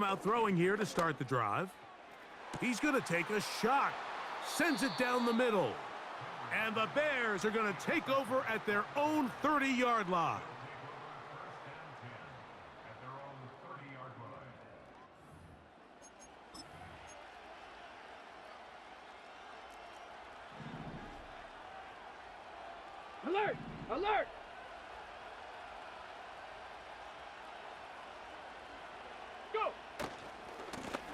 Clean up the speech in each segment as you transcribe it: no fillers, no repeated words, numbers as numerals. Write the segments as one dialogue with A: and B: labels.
A: out throwing here to start the drive. He's going to take a shot. Sends it down the middle. And the Bears are going to take over at their own 30-yard line.
B: Alert! Alert! Go!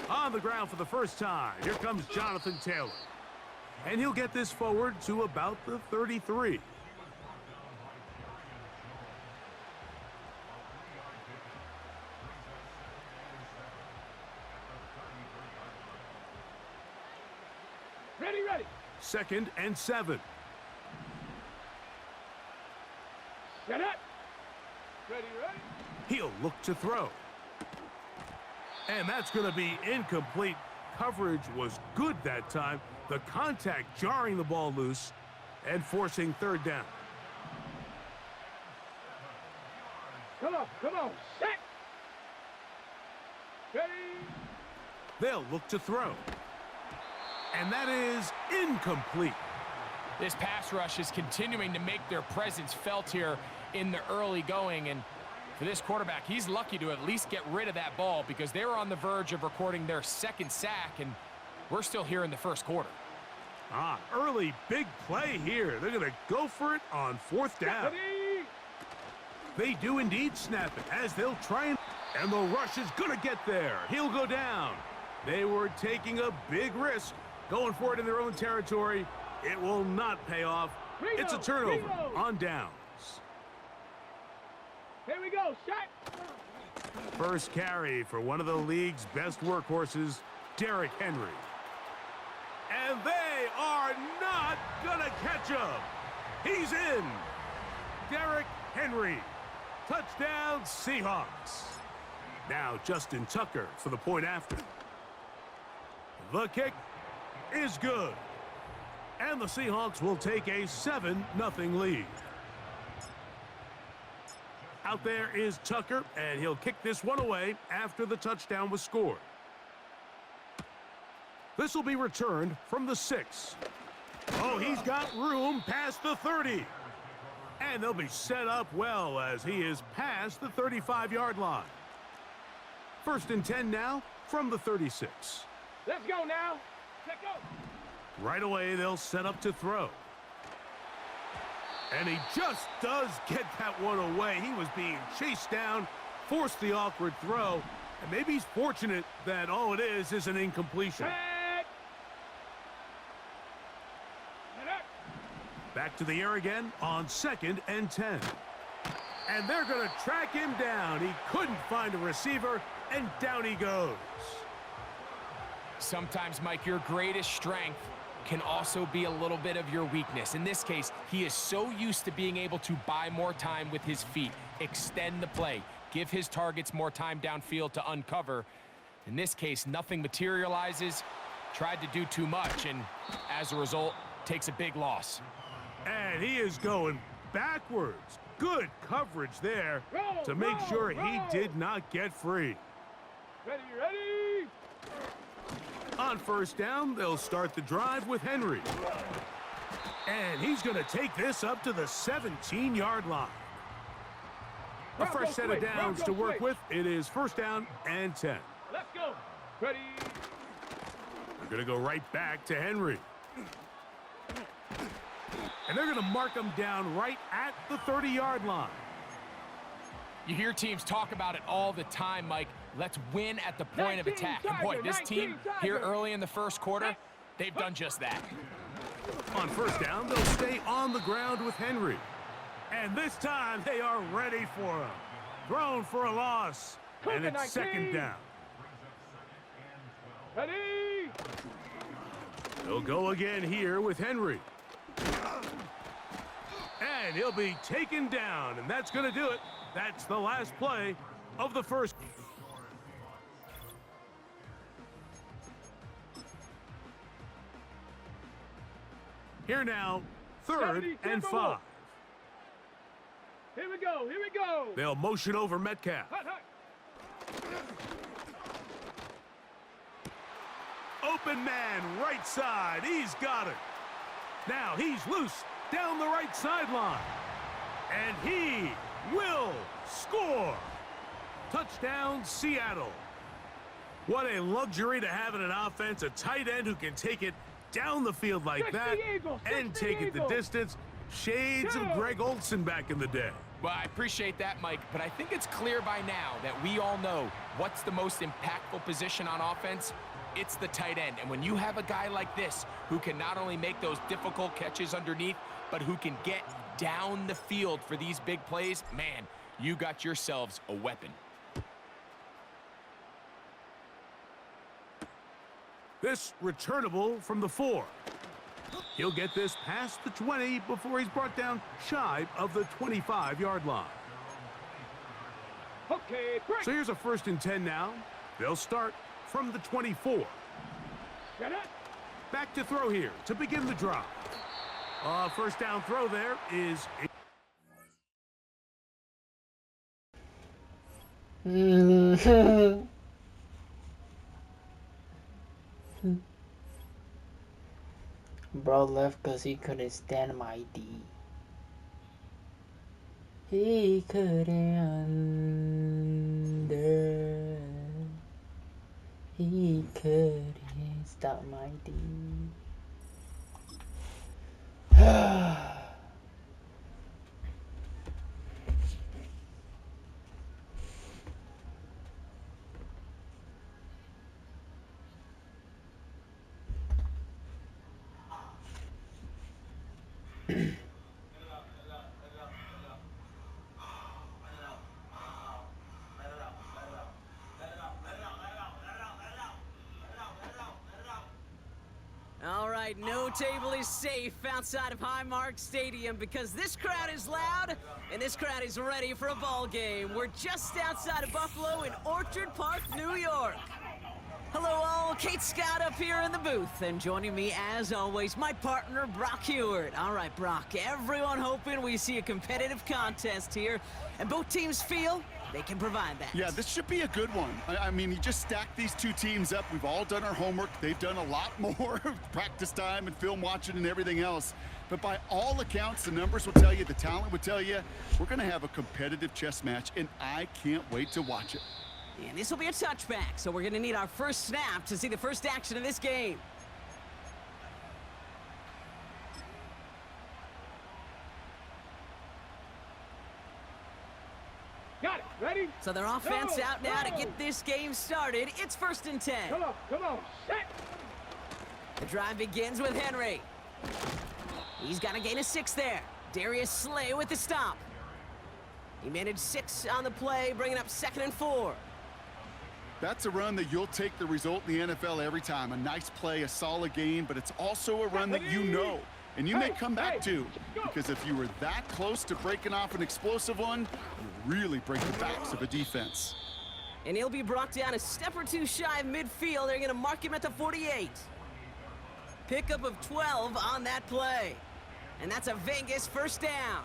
A: On the ground for the first time, here comes Jonathan Taylor. And he'll get this forward to about the 33.
B: Ready, ready!
A: 2nd and 7.
B: Set up! Ready, ready!
A: He'll look to throw. And that's going to be incomplete. Coverage was good that time. The contact jarring the ball loose and forcing 3rd down.
B: Come on, set! Ready!
A: They'll look to throw. And that is incomplete.
C: This pass rush is continuing to make their presence felt here in the early going, and for this quarterback, he's lucky to at least get rid of that ball because they were on the verge of recording their 2nd sack, and we're still here in the 1st quarter.
A: Early big play here. They're going to go for it on 4th down. They do indeed snap it as they'll try and the rush is going to get there. He'll go down. They were taking a big risk going for it in their own territory. It will not pay off. It's a turnover on downs.
B: Here we go, shot!
A: First carry for one of the league's best workhorses, Derrick Henry. And they are not gonna catch him. He's in. Derrick Henry. Touchdown, Seahawks. Now Justin Tucker for the point after. The kick is good. And the Seahawks will take a 7-0 lead. Out there is Tucker, and he'll kick this one away after the touchdown was scored. This will be returned from the 6. Oh, he's got room past the 30. And they'll be set up well as he is past the 35-yard line. 1st and 10 now from the 36.
B: Let's go now. Let's go.
A: Right away, they'll set up to throw. And he just does get that one away. He was being chased down, forced the awkward throw, and maybe he's fortunate that all it is an incompletion. Back to the air again on 2nd and 10. And they're going to track him down. He couldn't find a receiver, and down he goes.
C: Sometimes, Mike, your greatest strength can also be a little bit of your weakness. In this case, he is so used to being able to buy more time with his feet, extend the play, give his targets more time downfield to uncover. In this case, nothing materializes, tried to do too much, and as a result, takes a big loss.
A: And he is going backwards. Good coverage there to make sure he did not get free.
B: Ready, ready!
A: On 1st down, they'll start the drive with Henry. And he's going to take this up to the 17-yard line. A fresh set of downs to work with. It is 1st down and 10.
B: Let's go. Ready.
A: They're going to go right back to Henry. And they're going to mark him down right at the 30-yard line.
C: You hear teams talk about it all the time, Mike. Let's win at the point of attack. And boy, this team here early in the 1st quarter, they've done just that.
A: On 1st down, they'll stay on the ground with Henry. And this time, they are ready for him. Thrown for a loss, and it's 2nd down.
B: Ready!
A: They'll go again here with Henry. And he'll be taken down, and that's going to do it. That's the last play of the 1st. Here now, 3rd and 5.
B: Here we go, here we go.
A: They'll motion over Metcalf.
B: Hut, hut.
A: Open man, right side. He's got it. Now he's loose down the right sideline. And he will score. Touchdown, Seattle. What a luxury to have in an offense, a tight end who can take it down the field like that and take it the distance. Shades of Greg Olsen back in the day.
C: Well, I appreciate that, Mike, but I think it's clear by now that we all know what's the most impactful position on offense. It's the tight end. And when you have a guy like this who can not only make those difficult catches underneath, but who can get down the field for these big plays, man, you got yourselves a weapon.
A: This returnable from the 4. He'll get this past the 20 before he's brought down shy of the 25-yard line.
B: Okay, break.
A: So here's a 1st and 10 now. They'll start from the 24.
B: Get it.
A: Back to throw here to begin the drive. First down throw there is...
D: Bro left because he couldn't stand my D. He couldn't stop my D.
E: All right, no table is safe outside of Highmark Stadium because this crowd is loud and this crowd is ready for a ball game. We're just outside of Buffalo in Orchard Park, New York. Hello all, Kate Scott up here in the booth, and joining me as always, my partner Brock Hewart. All right, Brock, everyone hoping we see a competitive contest here, and both teams feel they can provide that.
F: Yeah, this should be a good one. I mean, you just stack these two teams up. We've all done our homework. They've done a lot more practice time and film watching and everything else. But by all accounts, the numbers will tell you, the talent would tell you, we're going to have a competitive chess match, and I can't wait to watch it.
E: And this will be a touchback, so we're going to need our first snap to see the first action of this game.
B: Got it. Ready?
E: So their offense out now to get this game started. It's 1st and 10.
B: Come on. Set.
E: The drive begins with Henry. He's got a gain of 6 there. Darius Slay with the stop. He managed 6 on the play, bringing up 2nd and 4.
F: That's a run that you'll take the result in the NFL every time. A nice play, a solid game, but it's also a run that you know, and you may come back to, because if you were that close to breaking off an explosive one, you really break the backs of a defense.
E: And he'll be brought down a step or two shy of midfield. They're going to mark him at the 48. Pickup of 12 on that play. And that's a Vegas first down.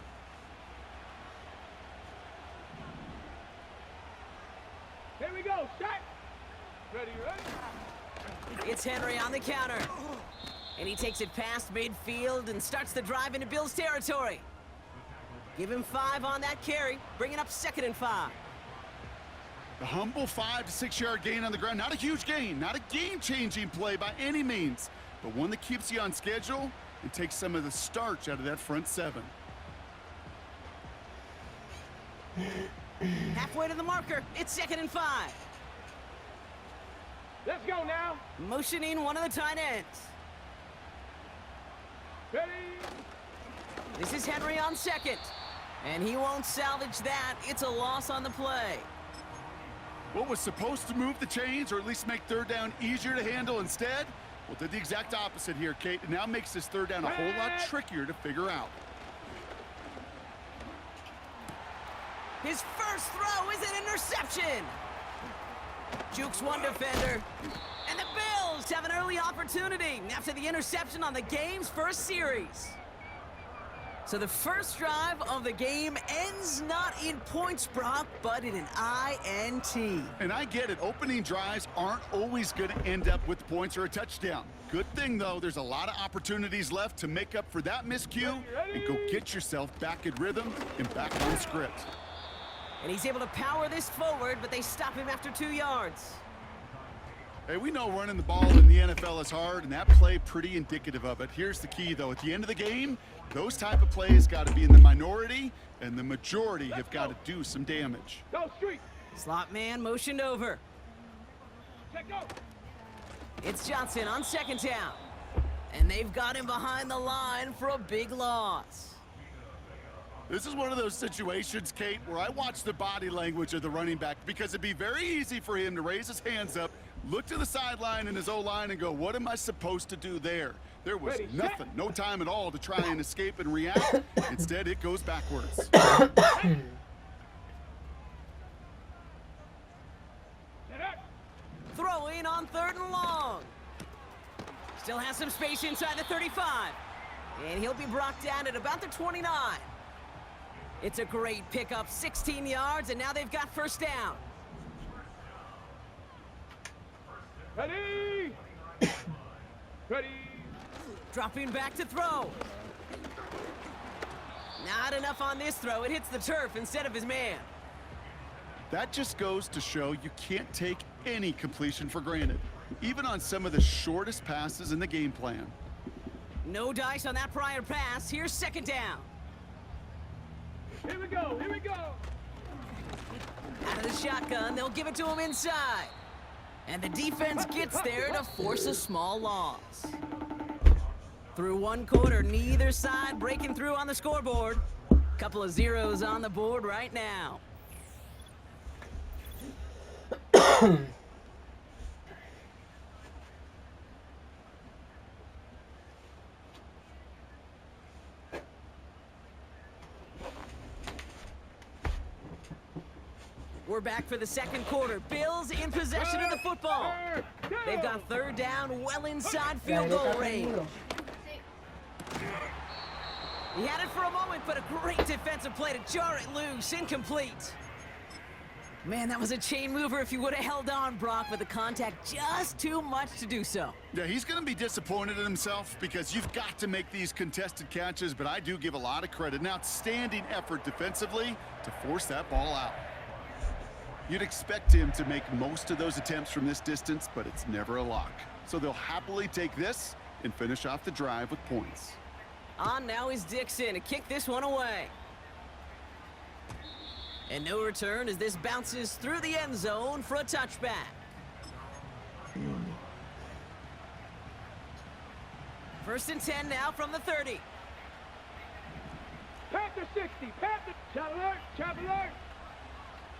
B: Here we go. Set. Ready?
E: It's Henry on the counter. And he takes it past midfield and starts the drive into Bills territory. Give him 5 on that carry, bringing up 2nd and 5.
F: The humble 5 to 6 yard gain on the ground. Not a huge gain, not a game-changing play by any means, but one that keeps you on schedule and takes some of the starch out of that front 7.
E: Halfway to the marker, it's 2nd and 5.
B: Let's go now.
E: Motioning one of the tight ends.
B: Ready?
E: This is Henry on 2nd. And he won't salvage that. It's a loss on the play.
F: What was supposed to move the chains, or at least make 3rd down easier to handle instead? Well, did the exact opposite here, Kate. It now makes this 3rd down a whole lot trickier to figure out.
E: His first throw is an interception. Jukes one defender. And the Bills have an early opportunity after the interception on the game's first series. So the first drive of the game ends not in points, Brock, but in an INT.
F: And I get it. Opening drives aren't always going to end up with points or a touchdown. Good thing, though, there's a lot of opportunities left to make up for that miscue and go get yourself back in rhythm and back on script.
E: And he's able to power this forward, but they stop him after 2 yards.
F: Hey, we know running the ball in the NFL is hard, and that play pretty indicative of it. Here's the key, though. At the end of the game, those type of plays got to be in the minority, and the majority have got to do some damage.
B: Go street.
E: Slot man motioned over.
B: Check go.
E: It's Johnson on second down. And they've got him behind the line for a big loss.
F: This is one of those situations, Kate, where I watch the body language of the running back because it'd be very easy for him to raise his hands up, look to the sideline in his O-line and go, what am I supposed to do there? There was nothing, no time at all to try and escape and react. Instead, it goes backwards.
E: Throwing on 3rd and long. Still has some space inside the 35. And he'll be brought down at about the 29. It's a great pickup, 16 yards, and now they've got first down.
B: Ready. Ready.
E: Dropping back to throw. Not enough on this throw. It hits the turf instead of his man.
F: That just goes to show you can't take any completion for granted, even on some of the shortest passes in the game plan.
E: No dice on that prior pass. Here's second down.
B: Here we go. Here we go.
E: Out of the shotgun, they'll give it to him inside. And the defense gets there to force a small loss. Through one quarter, neither side breaking through on the scoreboard. Couple of zeros on the board right now. We're back for the second quarter. Bills in possession of the football. They've got 3rd down well inside field goal range. He had it for a moment, but a great defensive play to jar it loose. Incomplete. Man, that was a chain mover if he would have held on, Brock, but the contact just too much to do so.
F: Yeah, he's going to be disappointed in himself because you've got to make these contested catches, but I do give a lot of credit. An outstanding effort defensively to force that ball out. You'd expect him to make most of those attempts from this distance, but it's never a lock. So they'll happily take this and finish off the drive with points.
E: On now is Dixon to kick this one away. And no return as this bounces through the end zone for a touchback. First and 10 now from the 30.
B: Panther 60. Panther. Chop alert. Chop alert.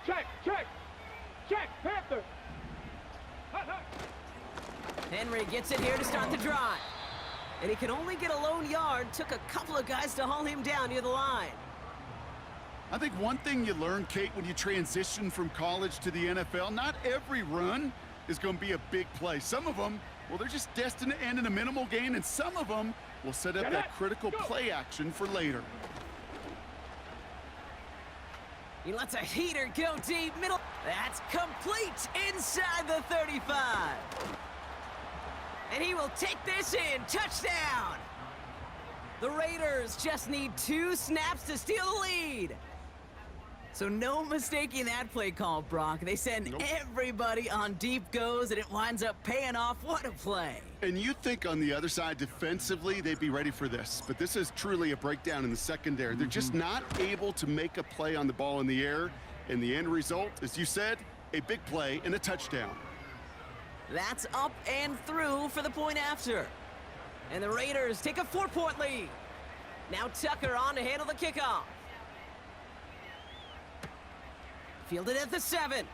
B: Check. Check. Check. Panther. Hut, hut.
E: Henry gets it here to start the drive. And he could only get a lone yard. Took a couple of guys to haul him down near the line.
F: I think one thing you learn, Kate, when you transition from college to the NFL, not every run is going to be a big play. Some of them, well, they're just destined to end in a minimal gain, and some of them will set up that critical play action for later.
E: He lets a heater go deep middle. That's complete inside the 35. And he will take this in. Touchdown. The Raiders just need 2 snaps to steal the lead. So no mistaking that play call, Brock. They send everybody on deep goes, and it winds up paying off. What a play.
F: And you think on the other side defensively they'd be ready for this, but this is truly a breakdown in the secondary. They're just not able to make a play on the ball in the air, and the end result, as you said, a big play and a touchdown.
E: That's up and through for the point after. And the Raiders take a 4-point lead. Now Tucker on to handle the kickoff. Fielded at the 7.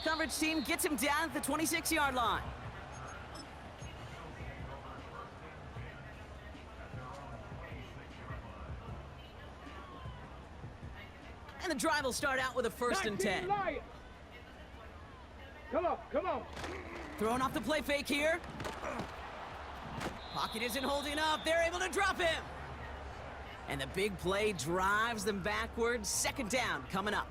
E: Coverage team gets him down at the 26-yard line. And the drive will start out with a 1st and 10.
B: Come on, come on.
E: Throwing off the play fake here. Pocket isn't holding up. They're able to drop him. And the big play drives them backwards. Second down coming up.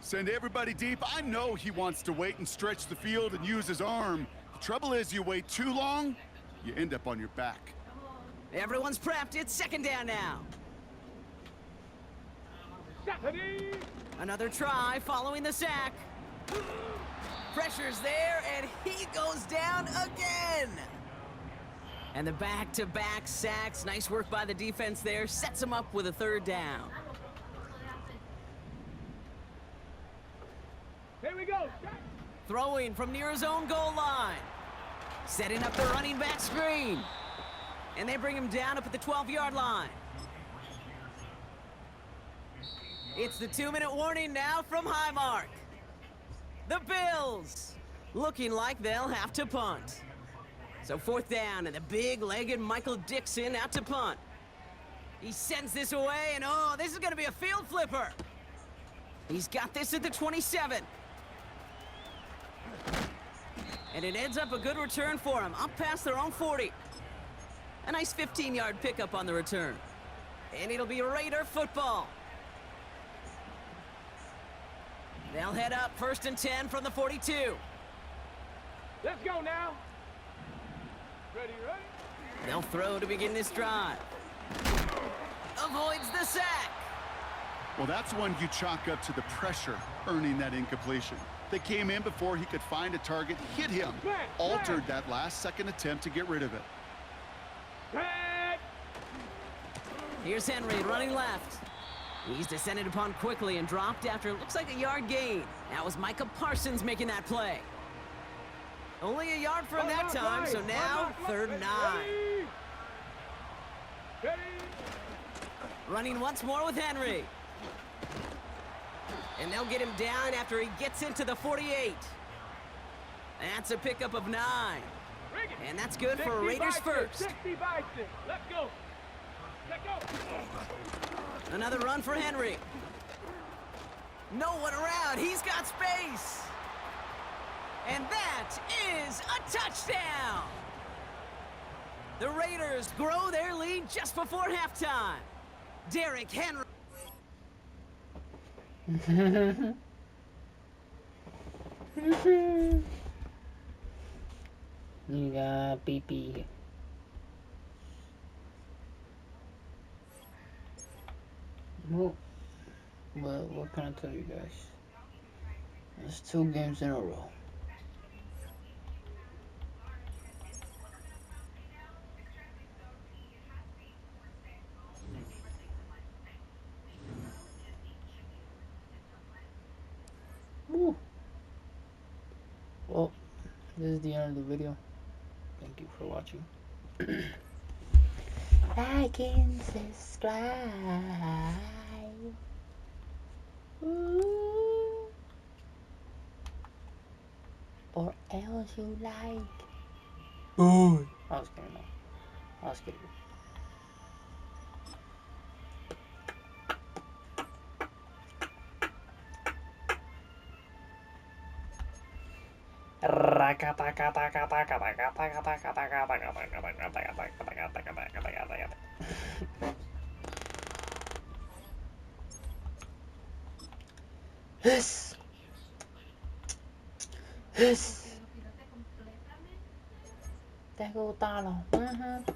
F: Send everybody deep. I know he wants to wait and stretch the field and use his arm. The trouble is you wait too long, you end up on your back.
E: Everyone's prepped. It's second down now. Another try following the sack. Pressure's there, and he goes down again. And the back-to-back sacks. Nice work by the defense there. Sets him up with a third down.
B: Here we go.
E: Throwing from near his own goal line. Setting up the running back screen. And they bring him down up at the 12-yard line. It's the 2-minute warning now from Highmark. The Bills looking like they'll have to punt. So fourth down, and the big-legged Michael Dixon out to punt. He sends this away, and oh, this is going to be a field flipper. He's got this at the 27. And it ends up a good return for him, up past their own 40. A nice 15-yard pickup on the return. And it'll be Raider football. They'll head up 1st and 10 from the 42.
B: Let's go now. Ready?
E: They'll throw to begin this drive. Avoids the sack.
F: Well, that's one you chalk up to the pressure earning that incompletion. They came in before he could find a target, hit him, altered that last-second attempt to get rid of it.
E: Here's Henry running left. He's descended upon quickly and dropped after it looks like a yard gain. That was Micah Parsons making that play. Only a yard for him that time, so now 3rd and 9. Running once more with Henry. And they'll get him down after he gets into the 48. That's a pickup of 9. And that's good for Raiders first.
B: 60 by 6. Let's go. Let's go.
E: Another run for Henry. No one around. He's got space. And that is a touchdown. The Raiders grow their lead just before halftime. Derrick Henry.
D: You got BP. Well, what can I tell you guys? It's 2 games in a row. Woo. Well, this is the end of the video. Thank you for watching. Like and subscribe. Ooh. Or else you like. Ooh. I was kidding. I was kidding. ¿Te gustaron? Oh my god.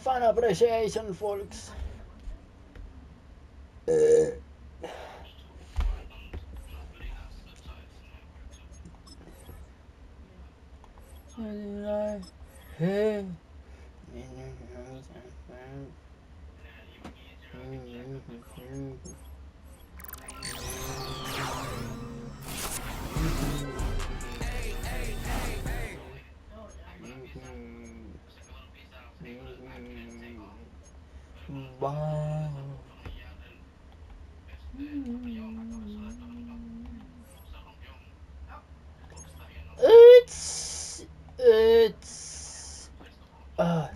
D: Fun appreciation, folks. Hey. Wow. It's uh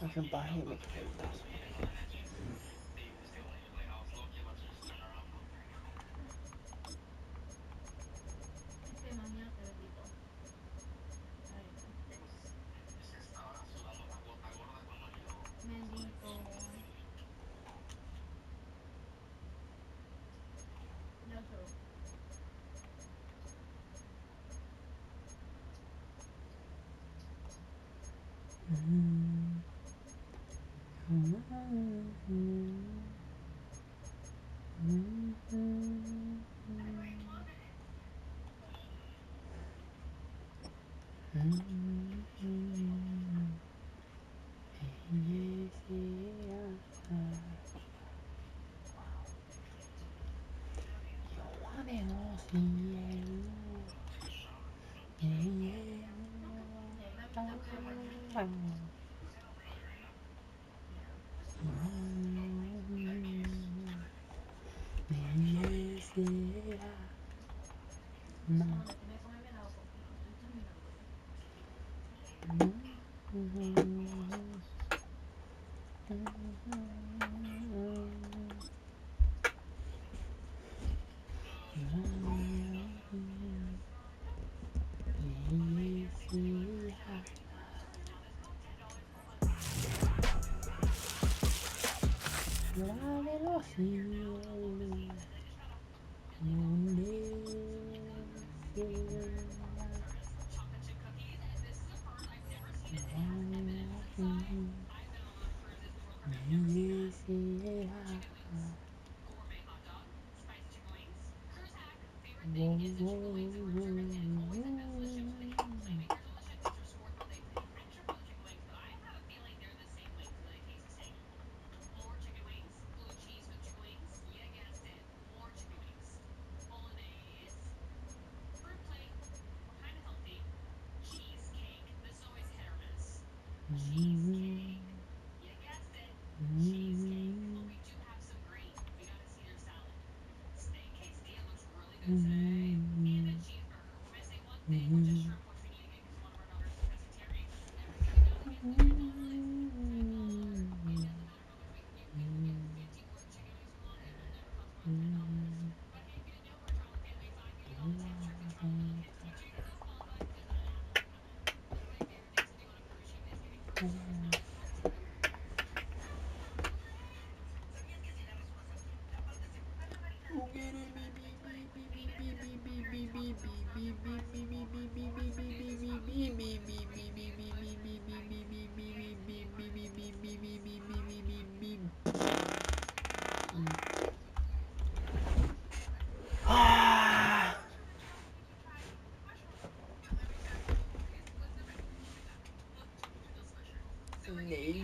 D: I can buy him a $40,000.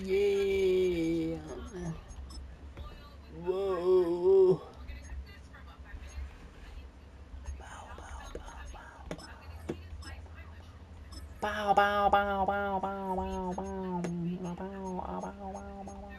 D: Yeah. Whoa. Bow, bow, bow, bow, bow, bow, bow, bow, bow, bow, bow, bow.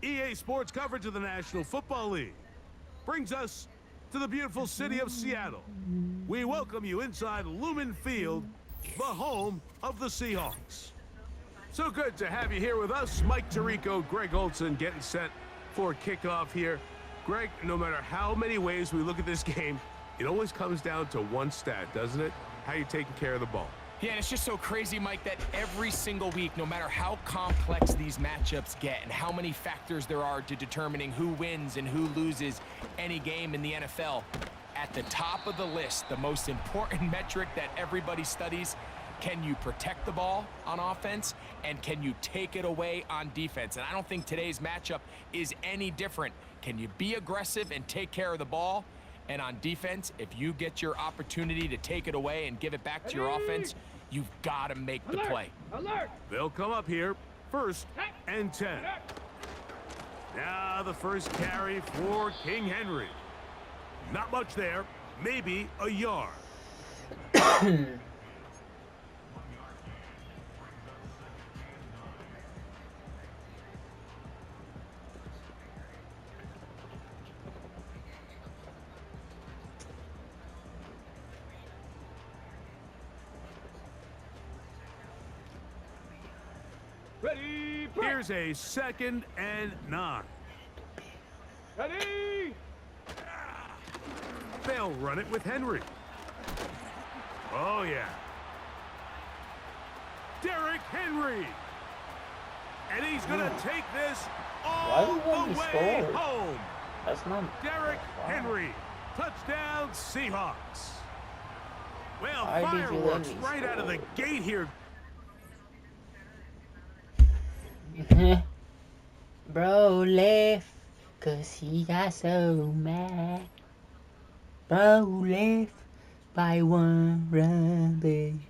A: EA Sports coverage of the National Football League brings us to the beautiful city of Seattle. We welcome you inside Lumen Field, the home of the Seahawks. So good to have you here with us. Mike Tirico, Greg Olson getting set for kickoff here. Greg, no matter how many ways we look at this game, it always comes down to one stat, doesn't it? How you taking care of the ball.
C: Yeah, and it's just so crazy, Mike, that every single week, no matter how complex these matchups get and how many factors there are to determining who wins and who loses any game in the NFL, at the top of the list, the most important metric that everybody studies, can you protect the ball on offense and can you take it away on defense? And I don't think today's matchup is any different. Can you be aggressive and take care of the ball? And on defense, if you get your opportunity to take it away and give it back to your offense, you've got to make the play.
B: Alert!
A: They'll come up here, 1st and 10. Now the first carry for King Henry. Not much there, maybe a yard.
B: Ready,
A: Here's a 2nd and 9.
B: ready!
A: They'll run it with Henry. Oh, yeah. Derrick Henry. And he's going to take this all the way home.
D: That's not.
A: Derrick Henry. Touchdown, Seahawks. Well,
D: Why did you let
A: fireworks
D: me
A: right out of the gate here.
D: Bro left, cause he got so mad. Bro left by one run, baby.